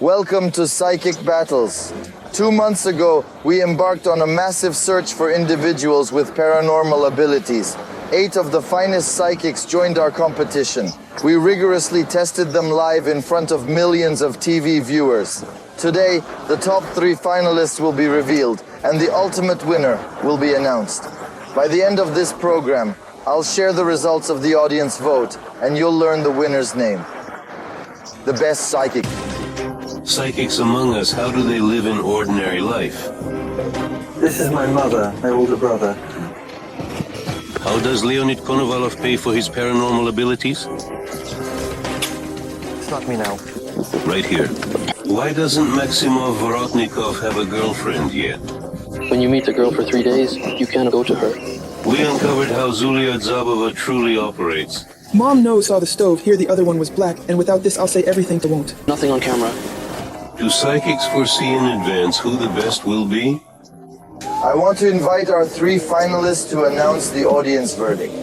Welcome to Psychic Battles. 2 months ago, we embarked on a massive search for individuals with paranormal abilities. 8 of the finest psychics joined our competition. We rigorously tested them live in front of millions of TV viewers. Today, the top 3 finalists will be revealed, and the ultimate winner will be announced. By the end of this program, I'll share the results of the audience vote, and you'll learn the winner's name. The best psychic. Psychics among us, how do they live in ordinary life? This is my mother, my older brother. How does Leonid Konovalov pay for his paranormal abilities? It's not me now. Right here. Why doesn't Maximov Vorotnikov have a girlfriend yet? When you meet a girl for 3 days, you can't go to her. We uncovered how Zulia Zabova truly operates. Mom knows saw the stove, here the other one was black, and without this I'll say everything to won't. Nothing on camera. Do psychics foresee in advance who the best will be? I want to invite our 3 finalists to announce the audience verdict.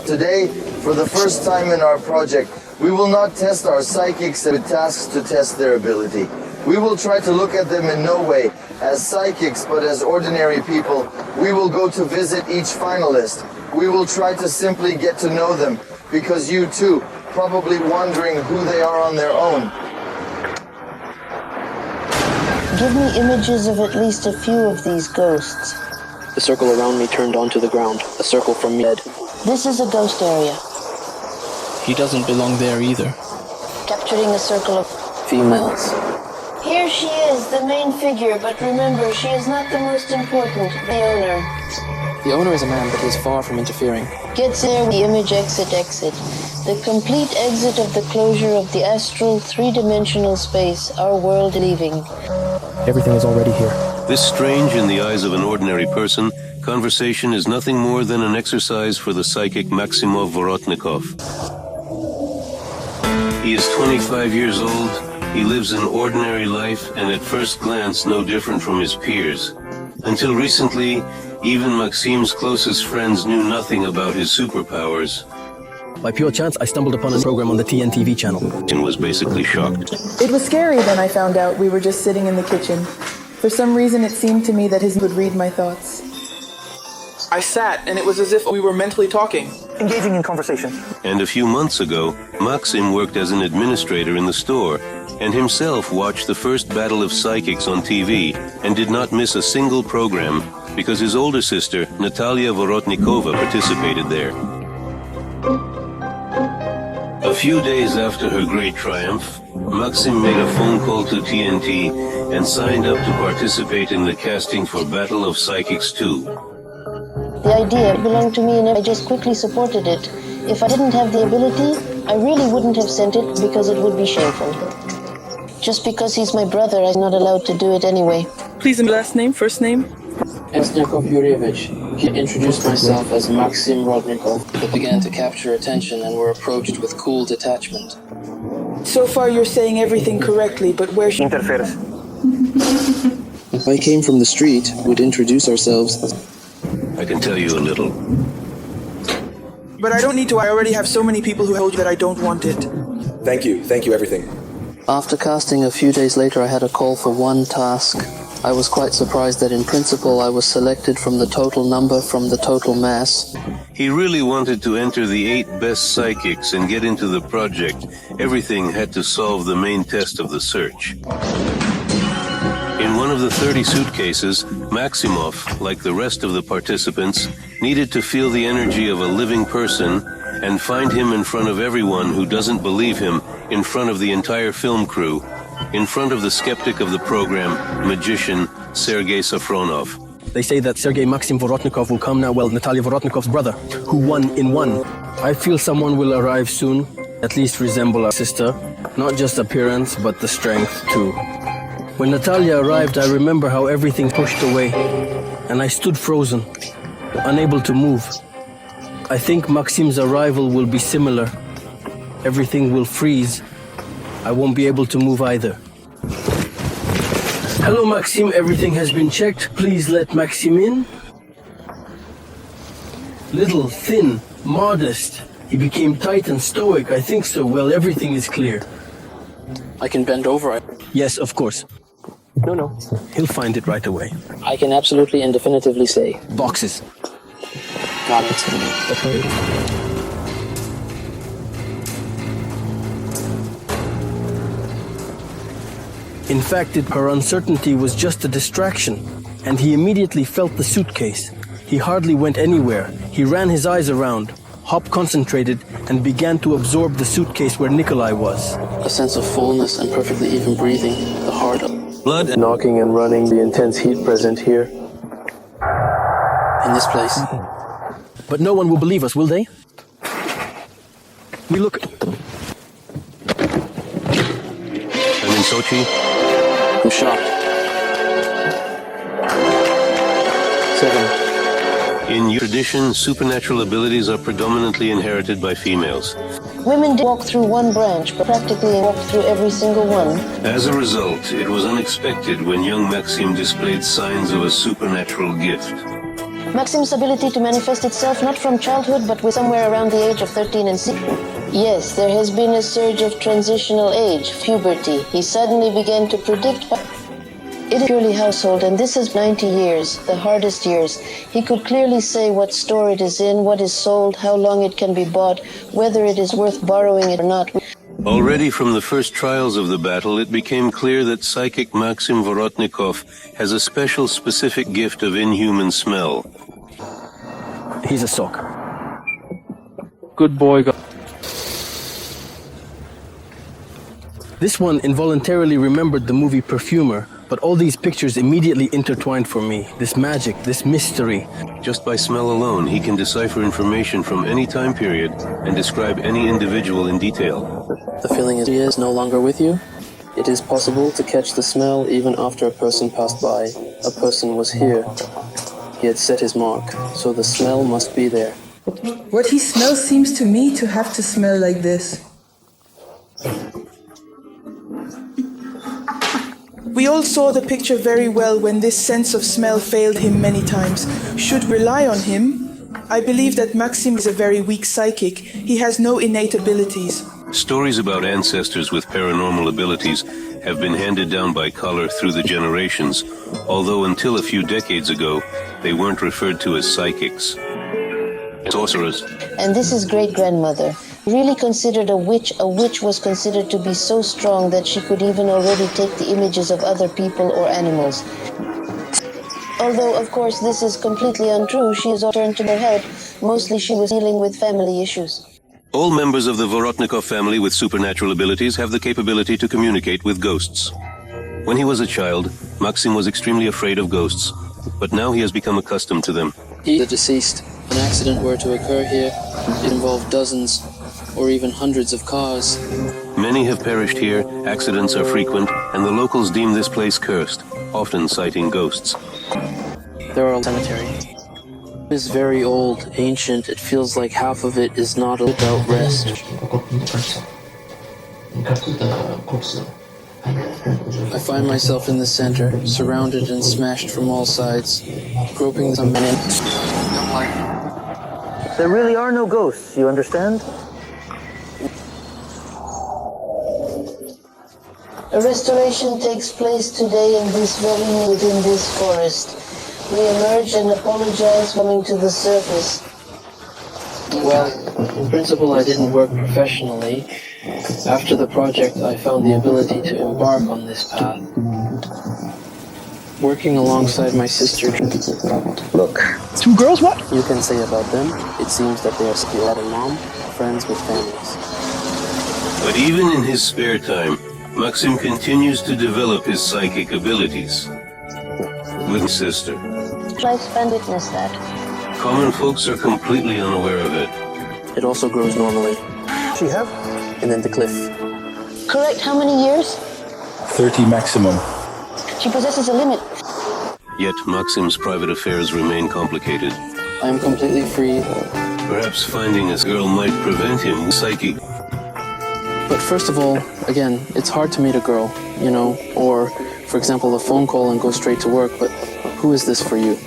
Today, for the first time in our project, we will not test our psychics with tasks to test their ability. We will try to look at them in no way as psychics, but as ordinary people. We will go to visit each finalist. We will try to simply get to know them, because you too, probably wondering who they are on their own. Give me images of at least a few of these ghosts. The circle around me turned onto the ground, a circle from me dead. This is a ghost area. He doesn't belong there either. Capturing a circle of Females. Here she is, the main figure, but remember, she is not the most important, the owner. The owner is a man, but he is far from interfering. Gets there, the image exit. The complete exit of the closure of the astral, 3-dimensional space, our world leaving. Everything is already here. This strange in the eyes of an ordinary person, conversation is nothing more than an exercise for the psychic Maximov Vorotnikov. He is 25 years old, he lives an ordinary life, and at first glance no different from his peers. Until recently, even Maxim's closest friends knew nothing about his superpowers. By pure chance, I stumbled upon a program on the TNTV channel. And was basically shocked. It was scary then I found out we were just sitting in the kitchen. For some reason it seemed to me that his would read my thoughts. I sat, and it was as if we were mentally talking. Engaging in conversation. And a few months ago, Maxim worked as an administrator in the store, and himself watched the first battle of psychics on TV, and did not miss a single program, because his older sister, Natalia Vorotnikova, participated there. A few days after her great triumph, Maxim made a phone call to TNT and signed up to participate in the casting for Battle of Psychics 2. The idea belonged to me and I just quickly supported it. If I didn't have the ability, I really wouldn't have sent it because it would be shameful. Just because he's my brother, I'm not allowed to do it anyway. Please, and last name, first name? Esnyakov Yurievich. He introduced myself as Maxim Rodnikov, but began to capture attention and were approached with cool detachment. So far you're saying everything correctly, but where she Interferes. If I came from the street, we'd introduce ourselves. I can tell you a little. But I don't need to, I already have so many people who told you that I don't want it. Thank you, everything. After casting a few days later, I had a call for one task. I was quite surprised that in principle I was selected from the total number from the total mass. He really wanted to enter the 8 best psychics and get into the project. Everything had to solve the main test of the search. In one of the 30 suitcases, Maximov, like the rest of the participants, needed to feel the energy of a living person and find him in front of everyone who doesn't believe him, in front of the entire film crew, in front of the skeptic of the program, magician Sergei Safronov. They say that Sergei Maxim Vorotnikov will come now, well, Natalia Vorotnikov's brother, who won in one. I feel someone will arrive soon, at least resemble our sister. Not just appearance, but the strength too. When Natalia arrived, I remember how everything pushed away, and I stood frozen, unable to move. I think Maxim's arrival will be similar. Everything will freeze. I won't be able to move either. Hello, Maxim. Everything has been checked. Please let Maxim in. Little, thin, modest. He became tight and stoic. I think so. Well, everything is clear. I can bend over. Yes, of course. No. He'll find it right away. I can absolutely and definitively say. Boxes. Got it. In fact, her uncertainty was just a distraction, and he immediately felt the suitcase. He hardly went anywhere. He ran his eyes around, Hop concentrated and began to absorb the suitcase where Nikolai was. A sense of fullness and perfectly even breathing, the heart. Blood and Knocking and running, the intense heat present here. In this place. But no one will believe us, will they? We look... I'm in Sochi. I'm shocked. 7. In your tradition, supernatural abilities are predominantly inherited by females. Women did walk through one branch, but practically walked through every single one. As a result, it was unexpected when young Maxim displayed signs of a supernatural gift. Maxim's ability to manifest itself not from childhood, but with somewhere around the age of 13 and 16. Yes, there has been a surge of transitional age, puberty. He suddenly began to predict... It is purely household, and this is 90 years, the hardest years. He could clearly say what store it is in, what is sold, how long it can be bought, whether it is worth borrowing it or not. Already from the first trials of the battle, it became clear that psychic Maxim Vorotnikov has a special specific gift of inhuman smell. He's a sock. Good boy. This one involuntarily remembered the movie Perfumer, but all these pictures immediately intertwined for me. This magic, this mystery. Just by smell alone, he can decipher information from any time period and describe any individual in detail. The feeling is he is no longer with you. It is possible to catch the smell even after a person passed by. A person was here. He had set his mark, so the smell must be there. What he smells seems to me to have to smell like this. We all saw the picture very well when this sense of smell failed him many times. Should rely on him. I believe that Maxim is a very weak psychic. He has no innate abilities. Stories about ancestors with paranormal abilities have been handed down by color through the generations, although until a few decades ago, they weren't referred to as psychics. Sorcerers. And this is great-grandmother. Really considered a witch was considered to be so strong that she could even already take the images of other people or animals. Although, of course, this is completely untrue. She is all turned to her head. Mostly she was dealing with family issues. All members of the Vorotnikov family with supernatural abilities have the capability to communicate with ghosts. When he was a child, Maxim was extremely afraid of ghosts, but now he has become accustomed to them. He, the deceased, an accident were to occur here, it involved dozens or even hundreds of cars. Many have perished here, accidents are frequent, and the locals deem this place cursed, often citing ghosts. There are a cemetery. It is very old, ancient. It feels like half of it is not without rest. I find myself in the center, surrounded and smashed from all sides, groping some men. There really are no ghosts, you understand? A restoration takes place today in this very within this forest. We emerge and apologize coming to the surface. Well, in principle I didn't work professionally. After the project I found the ability to embark on this path. Working alongside my sister. Look. 2 girls, what? You can say about them, it seems that they are still at a mom, friends with families. But even in his spare time, Maxim continues to develop his psychic abilities. With his sister. Lifespan witness that. Common folks are completely unaware of it. It also grows normally. She have? And then the cliff. Correct, how many years? 30 maximum. She possesses a limit. Yet Maxim's private affairs remain complicated. I am completely free. Perhaps finding this girl might prevent him psychic. But first of all, again, it's hard to meet a girl, you know, or, for example, a phone call and go straight to work, but who is this for you?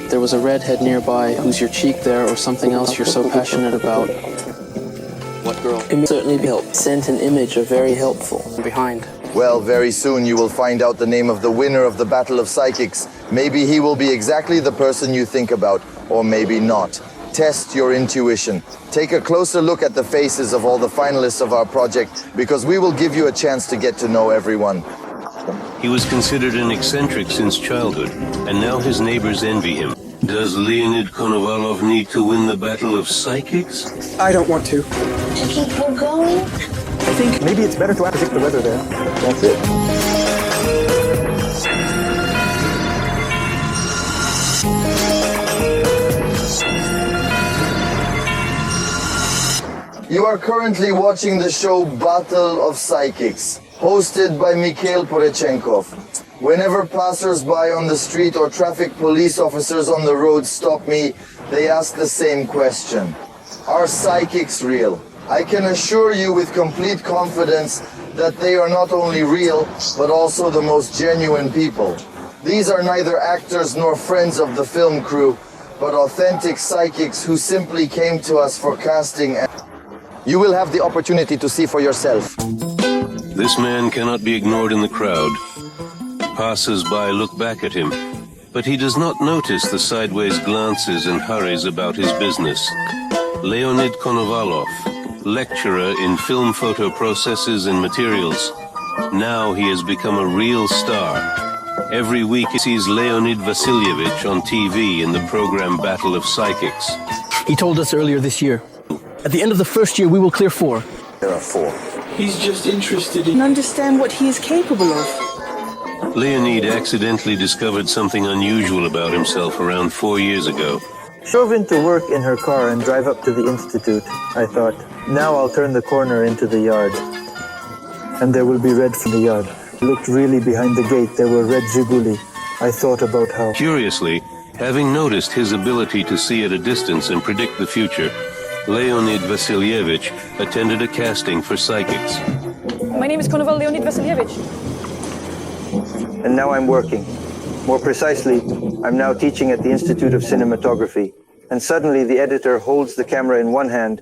There was a redhead nearby, who's your cheek there, or something else you're so passionate about. What girl? It may certainly be helpful. Sent an image of very helpful. Behind. Well, very soon you will find out the name of the winner of the Battle of Psychics. Maybe he will be exactly the person you think about, or maybe not. Test your intuition. Take a closer look at the faces of all the finalists of our project, because we will give you a chance to get to know everyone. He was considered an eccentric since childhood, and now his neighbors envy him. Does Leonid Konovalov need to win the Battle of Psychics? I don't want to. To keep her going? I think maybe it's better to predict the weather there. That's it. You are currently watching the show Battle of Psychics, hosted by Mikhail Porechenkov. Whenever passers-by on the street or traffic police officers on the road stop me, they ask the same question. Are psychics real? I can assure you with complete confidence that they are not only real, but also the most genuine people. These are neither actors nor friends of the film crew, but authentic psychics who simply came to us for casting. You will have the opportunity to see for yourself. This man cannot be ignored in the crowd. Passers-by look back at him, but he does not notice the sideways glances and hurries about his business. Leonid Konovalov, lecturer in film photo processes and materials. Now he has become a real star. Every week he sees Leonid Vasilievich on TV in the program Battle of Psychics. He told us earlier this year. At the end of the first year, we will clear 4. There are 4. He's just interested in understand what he is capable of. Leonid accidentally discovered something unusual about himself around 4 years ago. Drove into work in her car and drive up to the institute. I thought, now I'll turn the corner into the yard. And there will be red from the yard. I looked really behind the gate. There were red Zhiguli. I thought about how... Curiously, having noticed his ability to see at a distance and predict the future, Leonid Vasilievich attended a casting for psychics. My name is Konoval Leonid Vasilievich. And now I'm working. More precisely, I'm now teaching at the Institute of Cinematography. And suddenly the editor holds the camera in one hand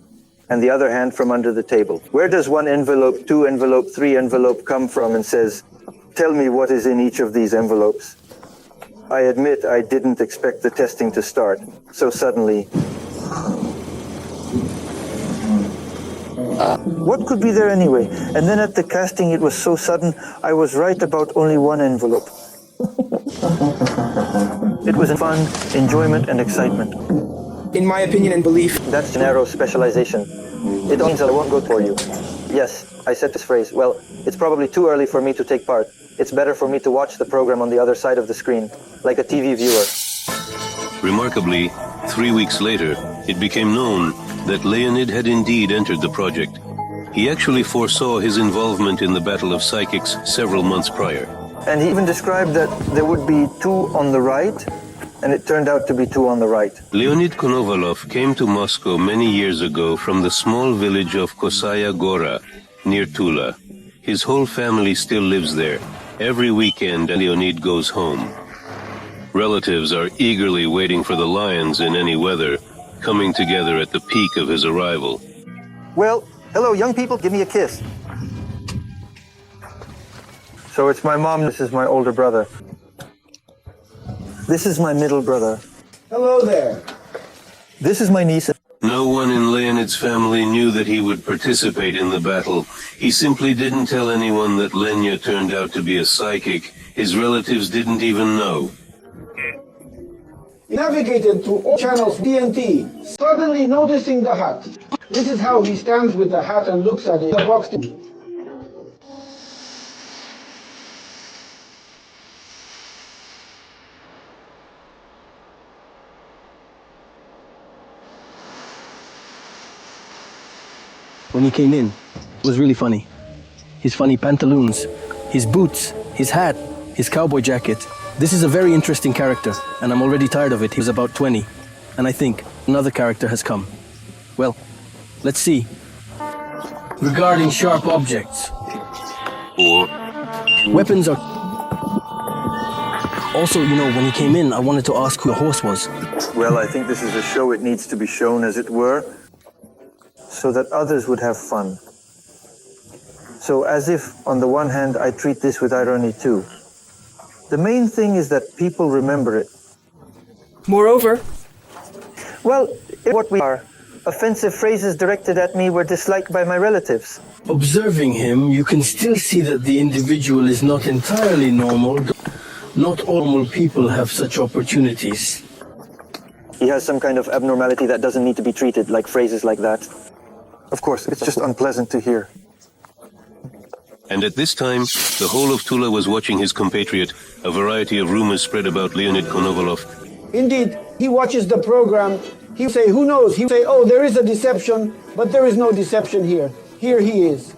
and the other hand from under the table. Where does 1 envelope, 2 envelope, 3 envelope come from, and says, tell me what is in each of these envelopes. I admit I didn't expect the testing to start so suddenly. What could be there anyway? And then at the casting it was so sudden, I was right about only 1 envelope. It was fun, enjoyment, and excitement. In my opinion and belief, That's narrow specialization. It means I won't go for you. Yes, I said this phrase. Well, it's probably too early for me to take part. It's better for me to watch the program on the other side of the screen, like a TV viewer. Remarkably, 3 weeks later, it became known that Leonid had indeed entered the project. He actually foresaw his involvement in the Battle of Psychics several months prior. And he even described that there would be 2 on the right, and it turned out to be 2 on the right. Leonid Konovalov came to Moscow many years ago from the small village of Kosaya Gora, near Tula. His whole family still lives there. Every weekend, Leonid goes home. Relatives are eagerly waiting for the lions in any weather, coming together at the peak of his arrival. Well, hello, young people, give me a kiss. So it's my mom, this is my older brother. This is my middle brother. Hello there. This is my niece. No one in Leonid's family knew that he would participate in the battle. He simply didn't tell anyone that Lenya turned out to be a psychic. His relatives didn't even know. He navigated through all channels TNT, suddenly noticing the hat. This is how he stands with the hat and looks at it. The box. When he came in, it was really funny. His funny pantaloons, his boots, his hat, his cowboy jacket. This is a very interesting character, and I'm already tired of it. He was about 20, and I think another character has come. Well, let's see. Regarding sharp objects. Or Weapons are... Also, you know, when he came in, I wanted to ask who the horse was. Well, I think this is a show. It needs to be shown, as it were, so that others would have fun. So as if, on the one hand, I treat this with irony too. The main thing is that people remember it. Moreover, Well, what we are. Offensive phrases directed at me were disliked by my relatives. Observing him, you can still see that the individual is not entirely normal. Not all normal people have such opportunities. He has some kind of abnormality that doesn't need to be treated, like phrases like that. Of course, it's just unpleasant to hear. And at this time, the whole of Tula was watching his compatriot. A variety of rumors spread about Leonid Konovalov. Indeed, he watches the program. He say, who knows? He say, oh, there is a deception, but there is no deception here. Here he is.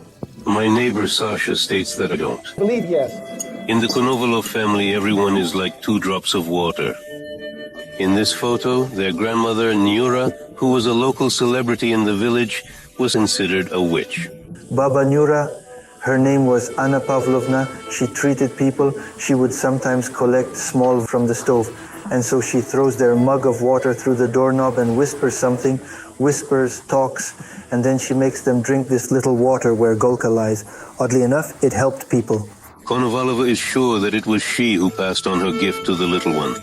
My neighbor Sasha states that I don't. Believe yes. In the Konovalov family, everyone is like 2 drops of water. In this photo, their grandmother, Nyura, who was a local celebrity in the village, was considered a witch. Baba Nyura, her name was Anna Pavlovna. She treated people. She would sometimes collect small from the stove. And so she throws their mug of water through the doorknob and whispers something, whispers, talks, and then she makes them drink this little water where Golka lies. Oddly enough, it helped people. Konovalova is sure that it was she who passed on her gift to the little one.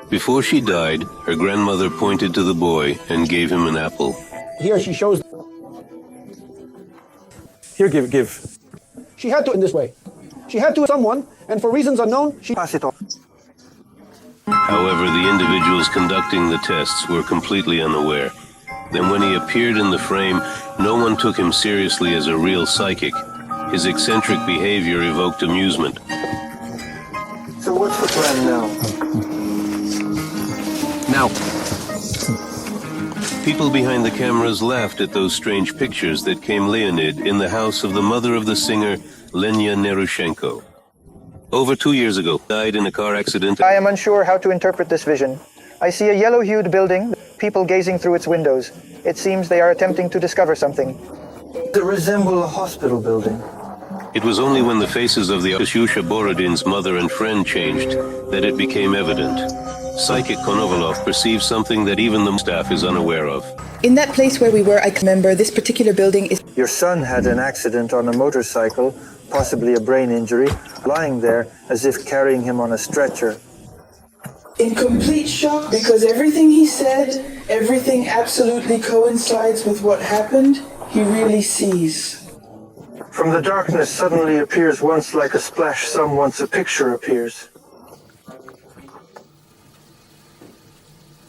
Before she died, her grandmother pointed to the boy and gave him an apple. Here she shows. Here, give. She had to in this way. She had to someone, and for reasons unknown, she Pass it off. However, the individuals conducting the tests were completely unaware. Then when he appeared in the frame, no one took him seriously as a real psychic. His eccentric behavior evoked amusement. So what's the plan now? Now, People behind the cameras laughed at those strange pictures that came Leonid in the house of the mother of the singer, Lenya Nerushenko. Over 2 years ago, died in a car accident. I am unsure how to interpret this vision. I see a yellow-hued building, people gazing through its windows. It seems they are attempting to discover something. They resemble a hospital building. It was only when the faces of the Ksyusha Borodin's mother and friend changed that it became evident. Psychic Konovalov perceives something that even the staff is unaware of. in that place where we were, I can remember this particular building is. Your son had an accident on a motorcycle, possibly a brain injury, lying there as if carrying him on a stretcher. In complete shock because everything he said, everything absolutely coincides with what happened, he really sees. From the darkness suddenly appears once like a splash, once a picture appears.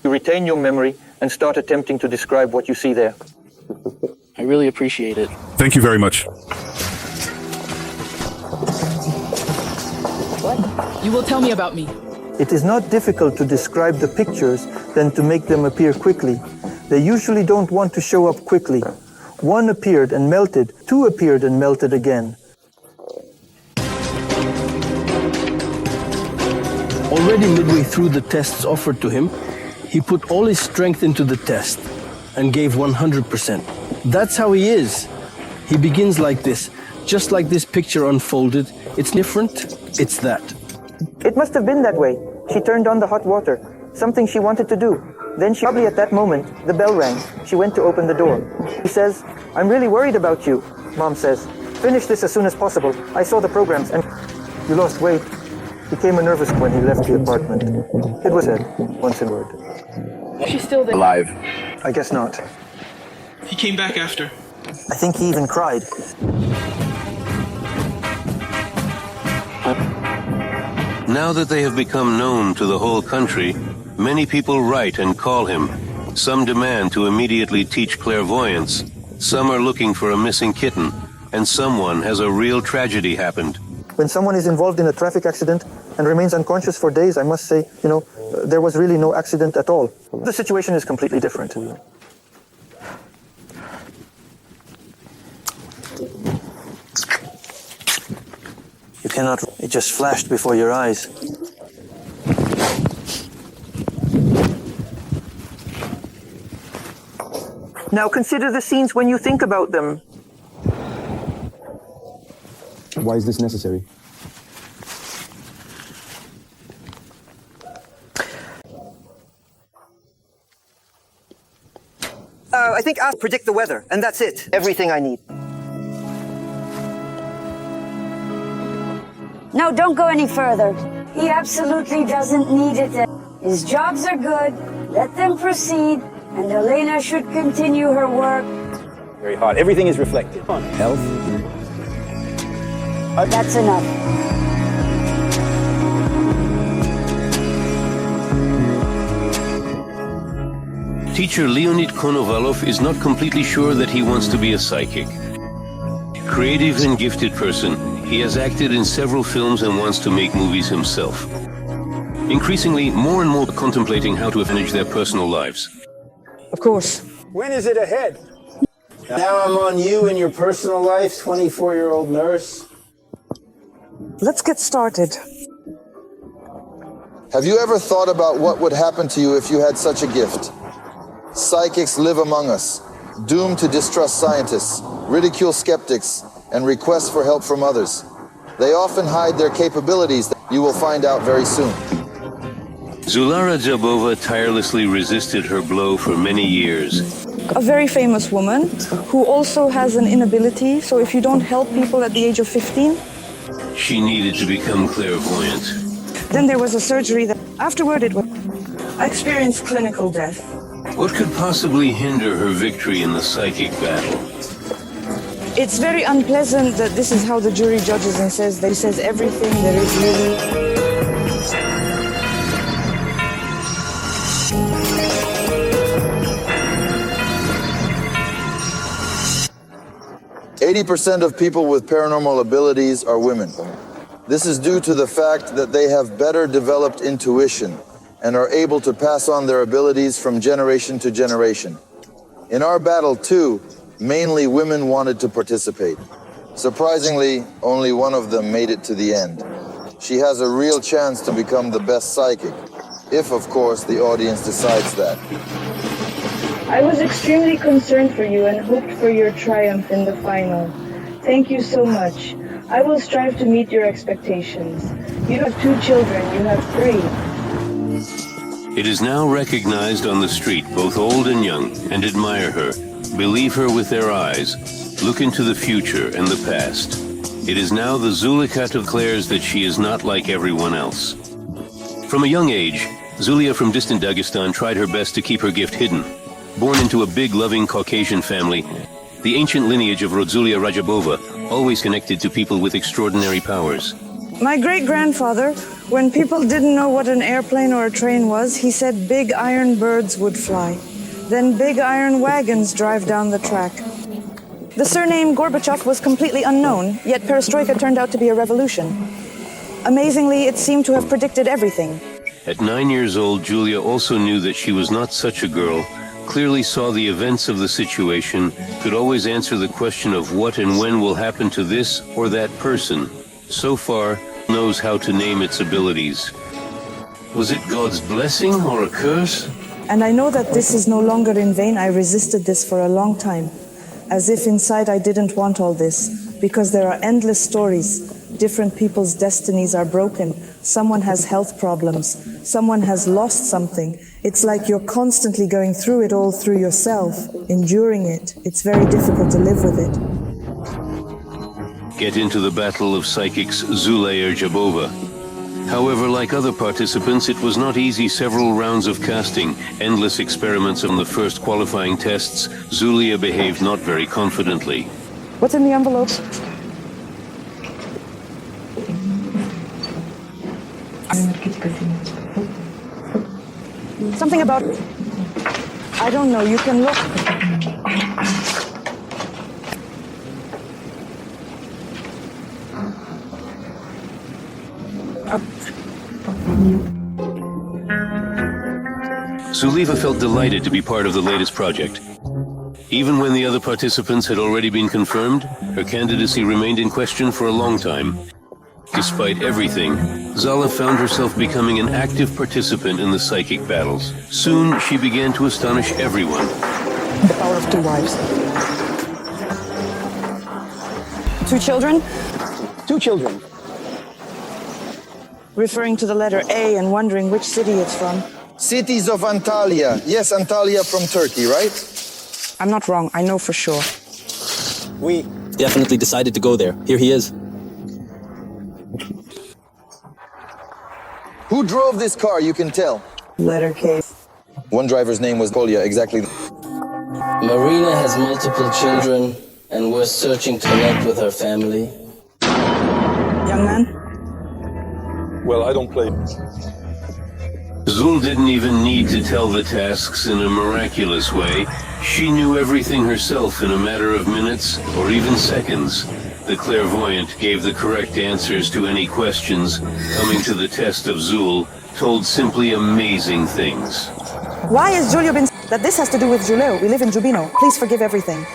You retain your memory and start attempting to describe what you see there. I really appreciate it. Thank you very much. You will tell me about me. It is not difficult to describe the pictures than to make them appear quickly. They usually don't want to show up quickly. One appeared and melted, two appeared and melted again. Already midway through the tests offered to him, he put all his strength into the test and gave 100%. That's how he is. He begins like this, just like this picture unfolded. It's different, it's that. It must have been that way. She turned on the hot water, something she wanted to do. Then probably at that moment, the bell rang. She went to open the door. He says, "I'm really worried about you." Mom says, "Finish this as soon as possible. I saw the programs and you lost weight." He became nervous when he left the apartment. It was said, once in word. She's still there. Alive. I guess not. He came back after. I think he even cried. Now that they have become known to the whole country, many people write and call him. Some demand to immediately teach clairvoyance. Some are looking for a missing kitten. And someone has a real tragedy happened. When someone is involved in a traffic accident and remains unconscious for days, I must say, there was really no accident at all. The situation is completely different. You cannot, it just flashed before your eyes. Now consider the scenes when you think about them. Why is this necessary? I think I'll predict the weather, and that's it. Everything I need. No, don't go any further. He absolutely doesn't need it. His jobs are good. Let them proceed, and Elena should continue her work. Very hard. Everything is reflected. Health. That's enough. Teacher Leonid Konovalov is not completely sure that he wants to be a psychic. Creative and gifted person, he has acted in several films and wants to make movies himself. Increasingly, more and more contemplating how to manage their personal lives. Of course. When is it ahead? Now I'm on you in your personal life, 24-year-old nurse. Let's get started. Have you ever thought about what would happen to you if you had such a gift? Psychics live among us, doomed to distrust scientists, ridicule skeptics, and request for help from others. They often hide their capabilities. You will find out very soon. Zulara Jabova tirelessly resisted her blow for many years. A very famous woman who also has an inability, so if you don't help people at the age of 15... She needed to become clairvoyant. Then there was a surgery that afterward it was... I experienced clinical death. What could possibly hinder her victory in the psychic battle? It's very unpleasant that this is how the jury judges and says everything there is really... 80% of people with paranormal abilities are women. This is due to the fact that they have better developed intuition and are able to pass on their abilities from generation to generation. In our battle, too, mainly women wanted to participate. Surprisingly, only one of them made it to the end. She has a real chance to become the best psychic, if, of course, the audience decides that. I was extremely concerned for you and hoped for your triumph in the final. Thank you so much. I will strive to meet your expectations. You have 2 children, you have 3. It is now recognized on the street, both old and young, and admire her, believe her with their eyes, look into the future and the past. It is now the Zulikat declares that she is not like everyone else. From a young age, Zulia from distant Dagestan tried her best to keep her gift hidden. Born into a big, loving Caucasian family, the ancient lineage of Rodzulia Rajabova, always connected to people with extraordinary powers. My great-grandfather, when people didn't know what an airplane or a train was, he said big iron birds would fly. Then big iron wagons drive down the track. The surname Gorbachev was completely unknown, yet perestroika turned out to be a revolution. Amazingly, it seemed to have predicted everything. At 9 years old, Julia also knew that she was not such a girl, clearly saw the events of the situation, could always answer the question of what and when will happen to this or that person. So far, knows how to name its abilities. Was it God's blessing or a curse? And I know that this is no longer in vain. I resisted this for a long time, as if inside I didn't want all this, because there are endless stories. Different people's destinies are broken. Someone has health problems. Someone has lost something. It's like you're constantly going through it all through yourself, enduring it. It's very difficult to live with it. Get into the battle of psychics Zulair Jabova. However, like other participants, it was not easy. Several rounds of casting, endless experiments on the first qualifying tests, Zulia behaved not very confidently. What's in the envelope? Something about... I don't know, you can look. Suliva felt delighted to be part of the latest project. Even when the other participants had already been confirmed, her candidacy remained in question for a long time. Despite everything, Zala found herself becoming an active participant in the psychic battles. Soon, she began to astonish everyone. The power of 2 wives. 2 children? 2 children. Referring to the letter A and wondering which city it's from. Cities of Antalya. Yes, Antalya from Turkey, right? I'm not wrong, I know for sure. We definitely decided to go there. Here he is. Who drove this car, you can tell? Letter K. One driver's name was Kolya, exactly. Marina has multiple children, and we're searching to connect with her family. Young man? Well, I don't play. Zul didn't even need to tell the tasks in a miraculous way. She knew everything herself in a matter of minutes or even seconds. The clairvoyant gave the correct answers to any questions. Coming to the test of Zul, told simply amazing things. Why is Giulio been... That this has to do with Giulio. We live in Giubino. Please forgive everything.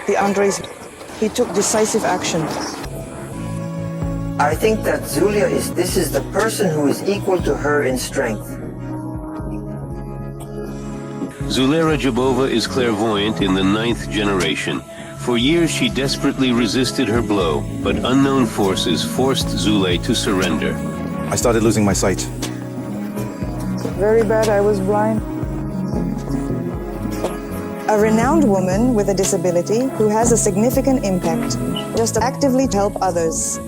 The Andres... He took decisive action. I think that Zulia this is the person who is equal to her in strength. Zulera Jabova is clairvoyant in the 9th generation. For years she desperately resisted her blow, but unknown forces forced Zule to surrender. I started losing my sight. Very bad, I was blind. A renowned woman with a disability who has a significant impact, just actively to help others.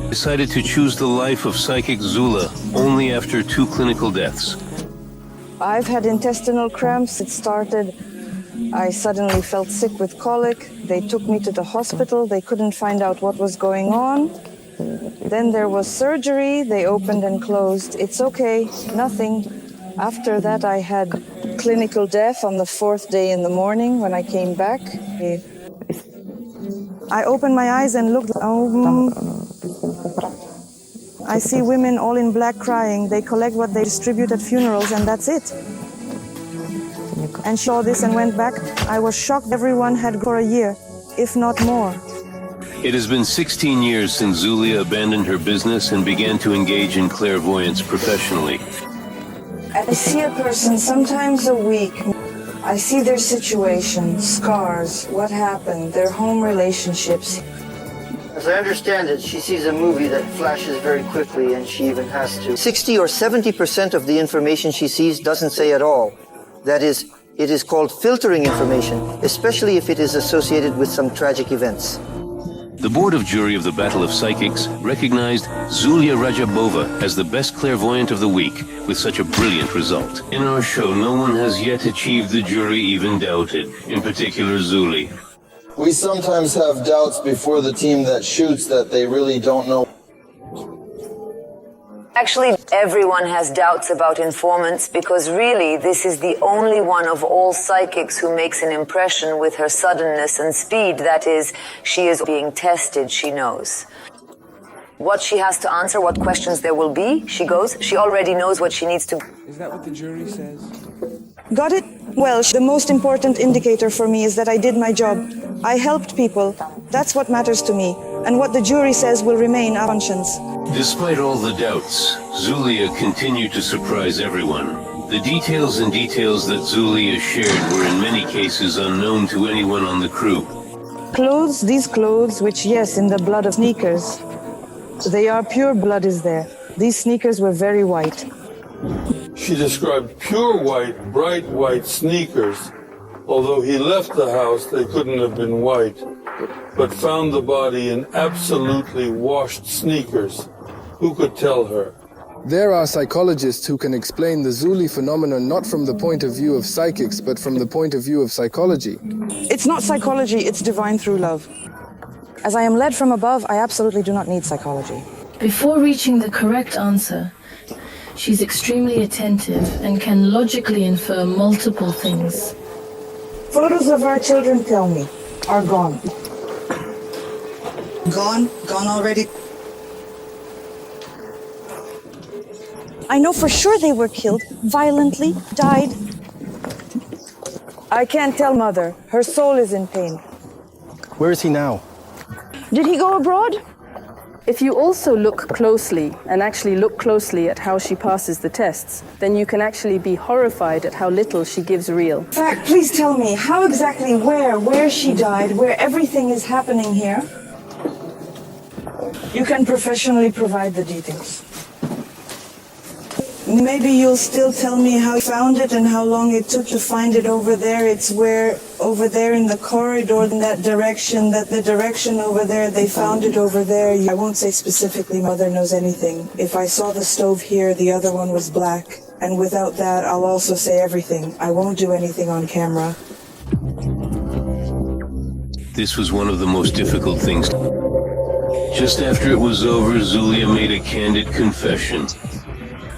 Decided to choose the life of psychic Zula only after 2 clinical deaths. I've had intestinal cramps. It started, I suddenly felt sick with colic. They took me to the hospital. They couldn't find out what was going on. Then there was surgery. They opened and closed. It's okay, nothing. After that, I had clinical death on the 4th day in the morning when I came back. I opened my eyes and looked. I see women all in black crying. They collect what they distribute at funerals, and that's it. And she saw this and went back. I was shocked everyone had for a year, if not more. It has been 16 years since Zulia abandoned her business and began to engage in clairvoyance professionally. I see a person sometimes a week. I see their situation, scars, what happened, their home relationships. As I understand it, she sees a movie that flashes very quickly, and she even has to. 60 or 70% of the information she sees doesn't say at all. That is, it is called filtering information, especially if it is associated with some tragic events. The board of jury of the Battle of Psychics recognized Zulia Rajabova as the best clairvoyant of the week with such a brilliant result. In our show, no one has yet achieved the jury even doubted, in particular Zuli. We sometimes have doubts before the team that shoots that they really don't know. Actually, everyone has doubts about informants because really this is the only one of all psychics who makes an impression with her suddenness and speed. That is, she is being tested, she knows. What she has to answer, what questions there will be, she goes. She already knows what she needs to... Is that what the jury says? Got it? Well, the most important indicator for me is that I did my job. I helped people. That's what matters to me. And what the jury says will remain our conscience. Despite all the doubts, Zulia continued to surprise everyone. The details that Zulia shared were in many cases unknown to anyone on the crew. Clothes, these clothes, which yes, in the blood of sneakers. They are pure blood is there. These sneakers were very white. She described pure white, bright white sneakers. Although he left the house, they couldn't have been white, but found the body in absolutely washed sneakers. Who could tell her? There are psychologists who can explain the Zuli phenomenon not from the point of view of psychics, but from the point of view of psychology. It's not psychology, it's divine through love. As I am led from above, I absolutely do not need psychology. Before reaching the correct answer, she's extremely attentive and can logically infer multiple things. Photos of our children, tell me, are gone. Gone? Gone already? I know for sure they were killed, violently, died. I can't tell Mother. Her soul is in pain. Where is he now? Did he go abroad? If you also look closely, and actually look closely at how she passes the tests, then you can actually be horrified at how little she gives real. In fact, please tell me, how exactly where she died, where everything is happening here? You can professionally provide the details. Maybe you'll still tell me how you found it and how long it took to find it over there. It's where over there in the corridor in that direction, that the direction over there, they found it over there. I won't say specifically mother knows anything. If I saw the stove here, the other one was black. And without that, I'll also say everything. I won't do anything on camera. This was one of the most difficult things. Just after it was over, Zulia made a candid confession.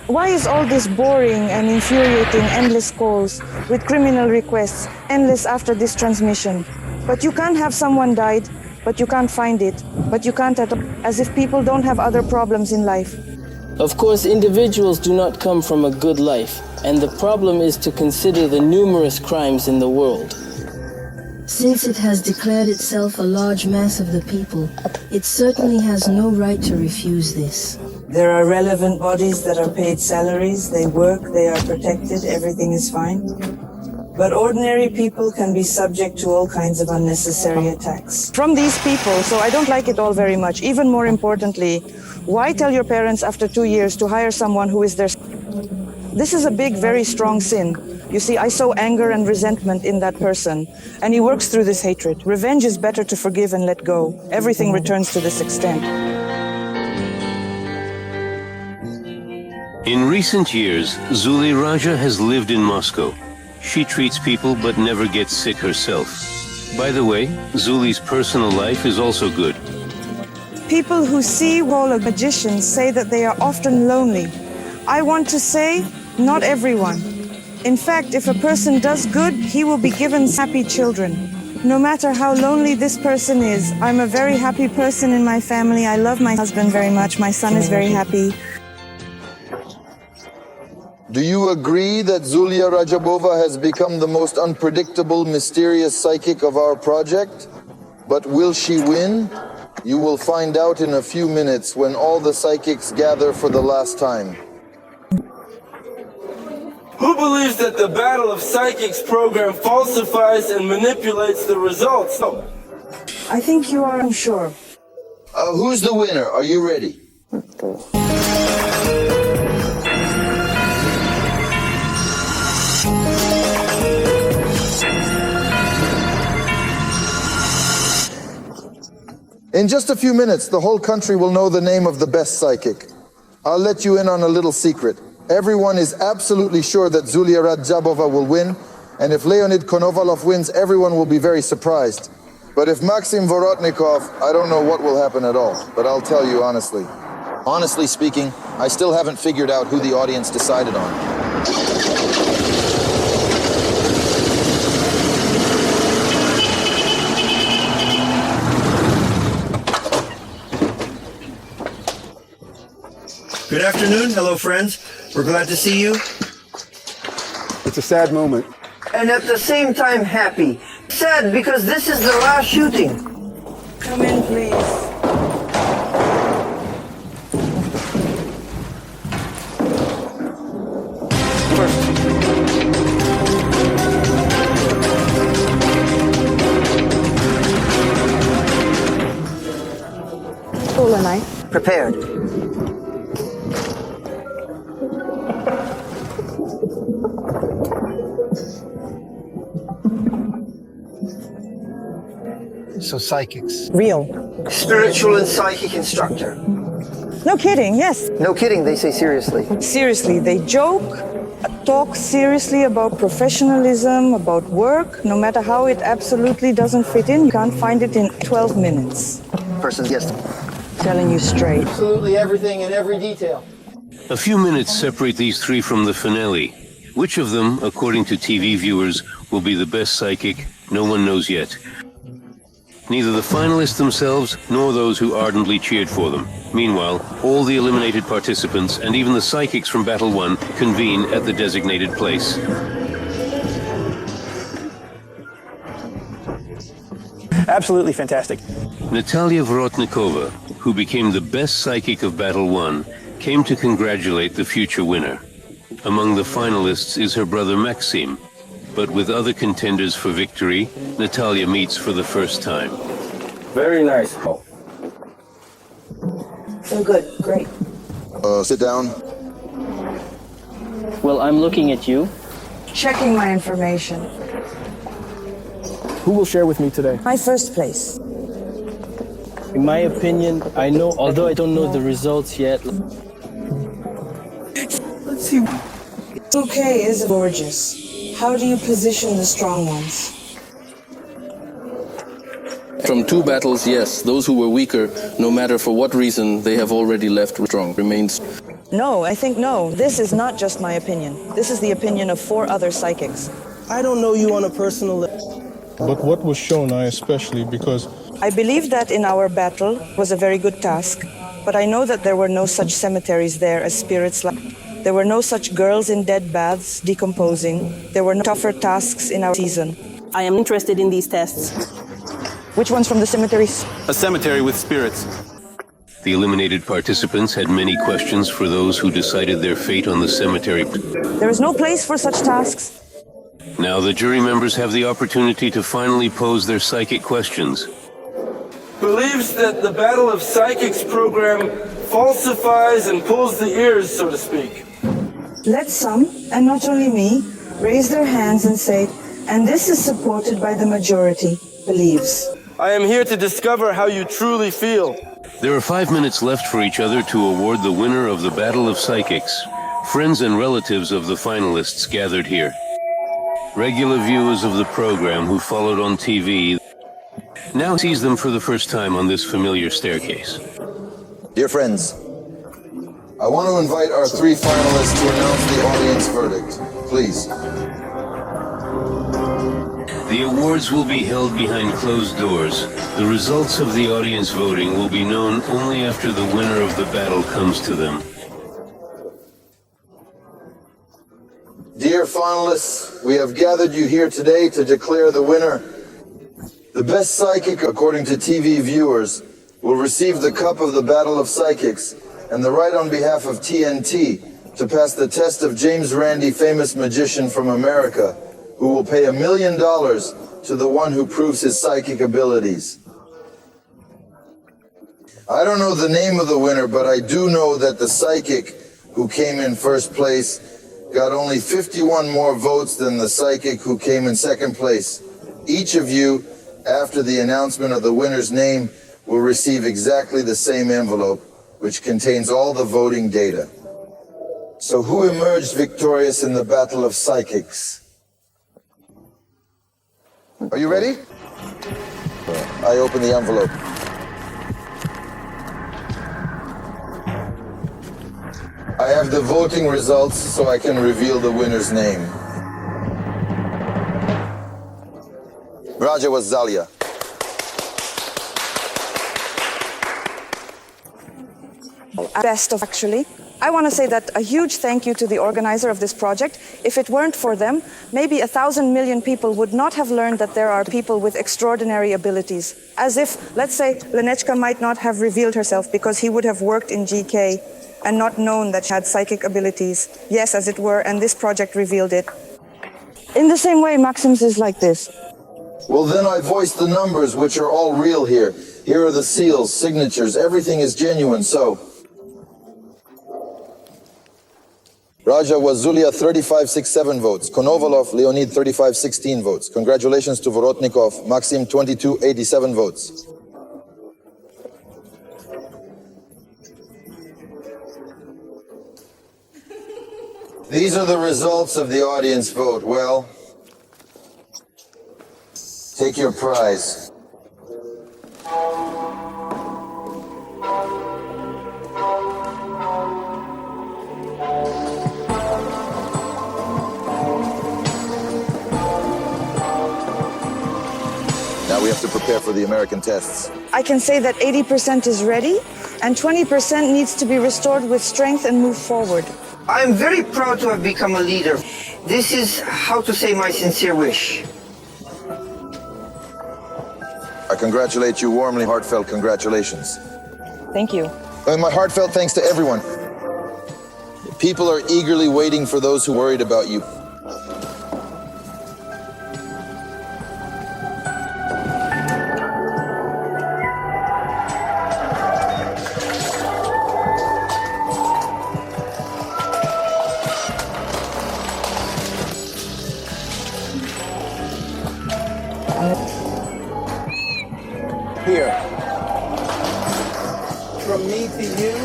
Why is all this boring and infuriating, endless calls with criminal requests, endless after this transmission? But you can't have someone died, but you can't find it, but you can't at all, as if people don't have other problems in life. Of course, individuals do not come from a good life, and the problem is to consider the numerous crimes in the world. Since it has declared itself a large mass of the people, it certainly has no right to refuse this. There are relevant bodies that are paid salaries, they work, they are protected, everything is fine. But ordinary people can be subject to all kinds of unnecessary attacks. From these people, so I don't like it all very much. Even more importantly, why tell your parents after 2 years to hire someone who is their... This is a big, very strong sin. You see, I sow anger and resentment in that person, and he works through this hatred. Revenge is better to forgive and let go. Everything returns to this extent. In recent years, Zuli Raja has lived in Moscow. She treats people but never gets sick herself. By the way, Zuli's personal life is also good. People who see wall of magicians say that they are often lonely. I want to say, not everyone. In fact, if a person does good, he will be given happy children. No matter how lonely this person is, I'm a very happy person in my family. I love my husband very much. My son is very happy. Do you agree that Zulia Rajabova has become the most unpredictable, mysterious psychic of our project? But will she win? You will find out in a few minutes when all the psychics gather for the last time. Who believes that the Battle of Psychics program falsifies and manipulates the results? No. I think you are unsure. Who's the winner? Are you ready? In just a few minutes, the whole country will know the name of the best psychic. I'll let you in on a little secret. Everyone is absolutely sure that Zulia Rajabova will win, and if Leonid Konovalov wins, everyone will be very surprised. But if Maxim Vorotnikov, I don't know what will happen at all, but I'll tell you honestly. Honestly speaking, I still haven't figured out who the audience decided on. Good afternoon. Hello, friends. We're glad to see you. It's a sad moment. And at the same time, happy. Sad because this is the last shooting. Come in, please. Paul and I. Prepared. So psychics. Real. Spiritual and psychic instructor. No kidding, yes. No kidding, they say seriously. Seriously, they joke, talk seriously about professionalism, about work, no matter how it absolutely doesn't fit in. You can't find it in 12 minutes. Person, yes. Telling you straight. Absolutely everything in every detail. A few minutes separate these three from the finale. Which of them, according to TV viewers, will be the best psychic, no one knows yet. Neither the finalists themselves nor those who ardently cheered for them. Meanwhile, all the eliminated participants and even the psychics from Battle 1 convene at the designated place. Absolutely fantastic. Natalia Vorotnikova, who became the best psychic of Battle 1, came to congratulate the future winner. Among the finalists is her brother Maxim, but with other contenders for victory, Natalia meets for the first time. Very nice. So good, great. Sit down. Well, I'm looking at you. Checking my information. Who will share with me today? My first place. In my opinion, I know, although I don't know the results yet. Let's see. Okay is gorgeous. How do you position the strong ones? From 2 battles, yes, those who were weaker, no matter for what reason, they have already left strong, remains. No, I think no. This is not just my opinion. This is the opinion of 4 other psychics. I don't know you on a personal level. But what was shown, I especially, because I believe that in our battle was a very good task, but I know that there were no such cemeteries there as spirits like. There were no such girls in dead baths decomposing. There were no tougher tasks in our season. I am interested in these tests. Which ones from the cemeteries? A cemetery with spirits. The eliminated participants had many questions for those who decided their fate on the cemetery. There is no place for such tasks. Now the jury members have the opportunity to finally pose their psychic questions. Believes that the Battle of Psychics program falsifies and pulls the ears, so to speak. Let some, and not only me, raise their hands and say, and this is supported by the majority, believes. I am here to discover how you truly feel. There are 5 minutes left for each other to award the winner of the Battle of Psychics. Friends and relatives of the finalists gathered here. Regular viewers of the program who followed on TV now sees them for the first time on this familiar staircase. Dear friends, I want to invite our 3 finalists to announce the audience verdict. Please. The awards will be held behind closed doors. The results of the audience voting will be known only after the winner of the battle comes to them. Dear finalists, we have gathered you here today to declare the winner. The best psychic, according to TV viewers, will receive the cup of the Battle of Psychics and the right on behalf of TNT to pass the test of James Randi, famous magician from America, who will pay $1 million to the one who proves his psychic abilities. I don't know the name of the winner, but I do know that the psychic who came in first place got only 51 more votes than the psychic who came in second place. Each of you, after the announcement of the winner's name, will receive exactly the same envelope, which contains all the voting data. So who emerged victorious in the Battle of Psychics? Are you ready? I open the envelope. I have the voting results so I can reveal the winner's name. Raja was Zalia. Best of, actually. I want to say that a huge thank you to the organizer of this project. If it weren't for them, maybe 1,000 million people would not have learned that there are people with extraordinary abilities. As if, let's say, Lenechka might not have revealed herself because he would have worked in GK and not known that she had psychic abilities. Yes, as it were, and this project revealed it. In the same way, Maxims is like this. Well, then I voice the numbers, which are all real here. Here are the seals, signatures, everything is genuine, so... Raja was Zulia 3567 votes. Konovalov Leonid 3516 votes. Congratulations to Vorotnikov, Maxim 2287 votes. These are the results of the audience vote. Well, take your prize. Now we have to prepare for the American tests. I can say that 80% is ready, and 20% needs to be restored with strength and move forward. I am very proud to have become a leader. This is, how to say, my sincere wish. I congratulate you warmly, heartfelt congratulations. Thank you. And my heartfelt thanks to everyone. People are eagerly waiting for those who worried about you. here. From me to you.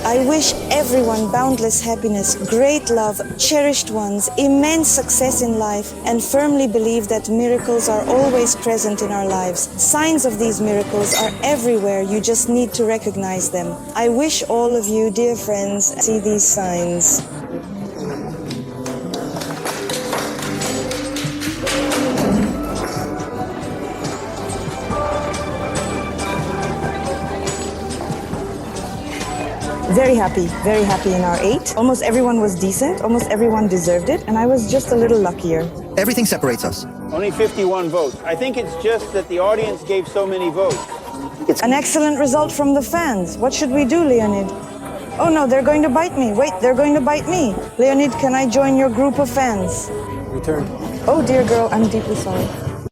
I wish everyone boundless happiness, great love, cherished ones, immense success in life, and firmly believe that miracles are always present in our lives. Signs of these miracles are everywhere, you just need to recognize them. I wish all of you, dear friends, see these signs. Very happy in our 8. Almost everyone was decent, almost everyone deserved it, and I was just a little luckier. Everything separates us. Only 51 votes. I think it's just that the audience gave so many votes. It's an excellent result from the fans. What should we do, Leonid? Oh no, they're going to bite me. Wait, they're going to bite me. Leonid, can I join your group of fans? Return. Oh dear girl, I'm deeply sorry.